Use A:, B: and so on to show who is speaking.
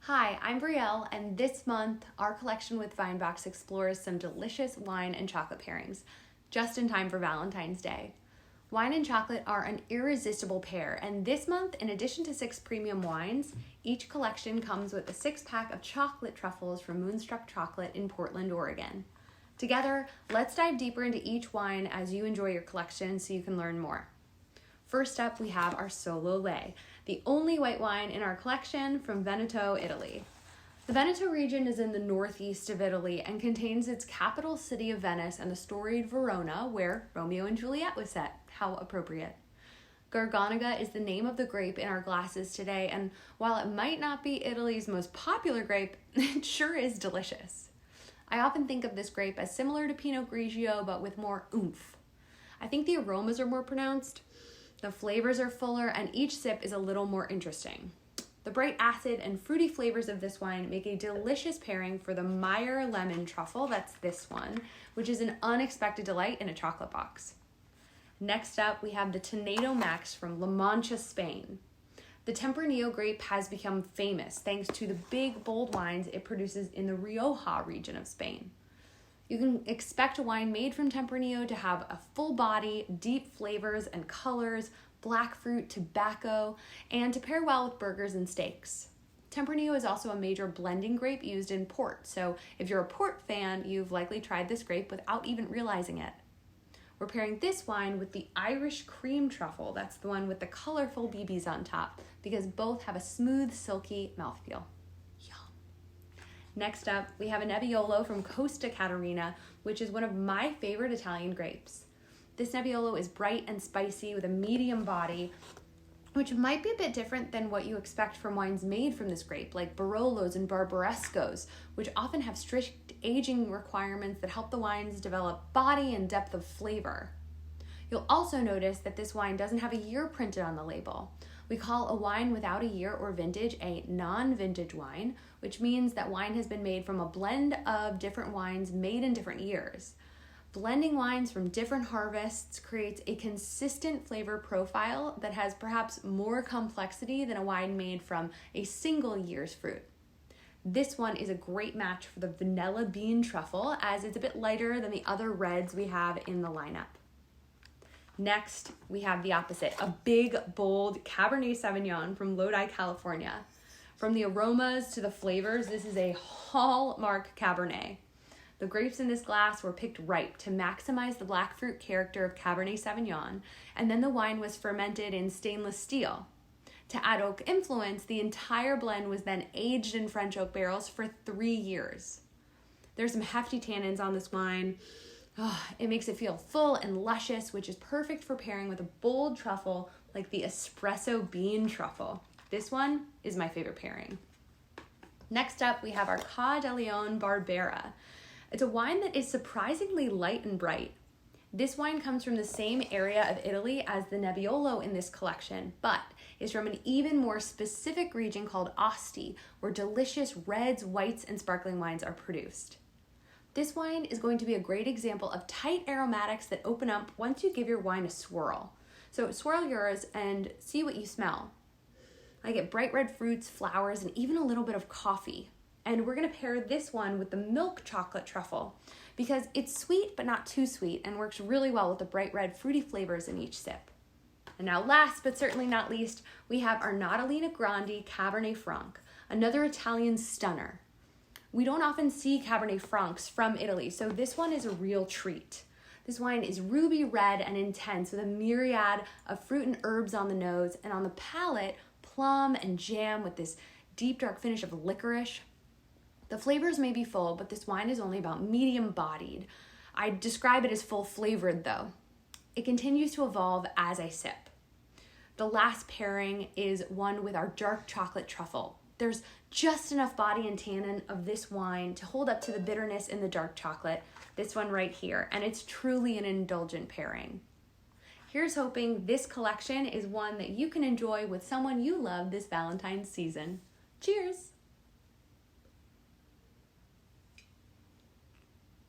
A: Hi, I'm Brielle, and this month our collection with Vinebox explores some delicious wine and chocolate pairings, just in time for Valentine's Day. Wine and chocolate are an irresistible pair, and this month, in addition to 6 premium wines, each collection comes with a 6-pack of chocolate truffles from Moonstruck Chocolate in Portland, Oregon. Together, let's dive deeper into each wine as you enjoy your collection so you can learn more. First up, we have our Solo Lei, the only white wine in our collection from Veneto, Italy. The Veneto region is in the northeast of Italy and contains its capital city of Venice and the storied Verona, where Romeo and Juliet was set. How appropriate. Garganega is the name of the grape in our glasses today, and while it might not be Italy's most popular grape, it sure is delicious. I often think of this grape as similar to Pinot Grigio, but with more oomph. I think the aromas are more pronounced. The flavors are fuller, and each sip is a little more interesting. The bright acid and fruity flavors of this wine make a delicious pairing for the Meyer Lemon Truffle, that's this one, which is an unexpected delight in a chocolate box. Next up, we have the Tenedo Max from La Mancha, Spain. The Tempranillo grape has become famous thanks to the big, bold wines it produces in the Rioja region of Spain. You can expect a wine made from Tempranillo to have a full body, deep flavors and colors, black fruit, tobacco, and to pair well with burgers and steaks. Tempranillo is also a major blending grape used in port, so if you're a port fan, you've likely tried this grape without even realizing it. We're pairing this wine with the Irish Cream Truffle, that's the one with the colorful BBs on top, because both have a smooth, silky mouthfeel. Next up, we have a Nebbiolo from Costa Caterina, which is one of my favorite Italian grapes. This Nebbiolo is bright and spicy with a medium body, which might be a bit different than what you expect from wines made from this grape, like Barolos and Barbarescos, which often have strict aging requirements that help the wines develop body and depth of flavor. You'll also notice that this wine doesn't have a year printed on the label. We call a wine without a year or vintage a non-vintage wine, which means that wine has been made from a blend of different wines made in different years. Blending wines from different harvests creates a consistent flavor profile that has perhaps more complexity than a wine made from a single year's fruit. This one is a great match for the vanilla bean truffle, as it's a bit lighter than the other reds we have in the lineup. Next, we have the opposite, a big, bold Cabernet Sauvignon from Lodi, California. From the aromas to the flavors, this is a hallmark Cabernet. The grapes in this glass were picked ripe to maximize the black fruit character of Cabernet Sauvignon, and then the wine was fermented in stainless steel. To add oak influence, the entire blend was then aged in French oak barrels for 3 years. There's some hefty tannins on this wine. It makes it feel full and luscious, which is perfect for pairing with a bold truffle like the espresso bean truffle. This one is my favorite pairing. Next up, we have our Ca de Leon Barbera. It's a wine that is surprisingly light and bright. This wine comes from the same area of Italy as the Nebbiolo in this collection, but is from an even more specific region called Asti, where delicious reds, whites, and sparkling wines are produced. This wine is going to be a great example of tight aromatics that open up once you give your wine a swirl. So swirl yours and see what you smell. I get bright red fruits, flowers, and even a little bit of coffee. And we're gonna pair this one with the milk chocolate truffle because it's sweet but not too sweet and works really well with the bright red fruity flavors in each sip. And now last but certainly not least, we have our Natalina Grandi Cabernet Franc, another Italian stunner. We don't often see Cabernet Francs from Italy, so this one is a real treat. This wine is ruby red and intense with a myriad of fruit and herbs on the nose, and on the palate, plum and jam with this deep dark finish of licorice. The flavors may be full, but this wine is only about medium bodied. I describe it as full flavored though. It continues to evolve as I sip. The last pairing is one with our dark chocolate truffle. There's just enough body and tannin of this wine to hold up to the bitterness in the dark chocolate, this one right here, and it's truly an indulgent pairing. Here's hoping this collection is one that you can enjoy with someone you love this Valentine's season. Cheers!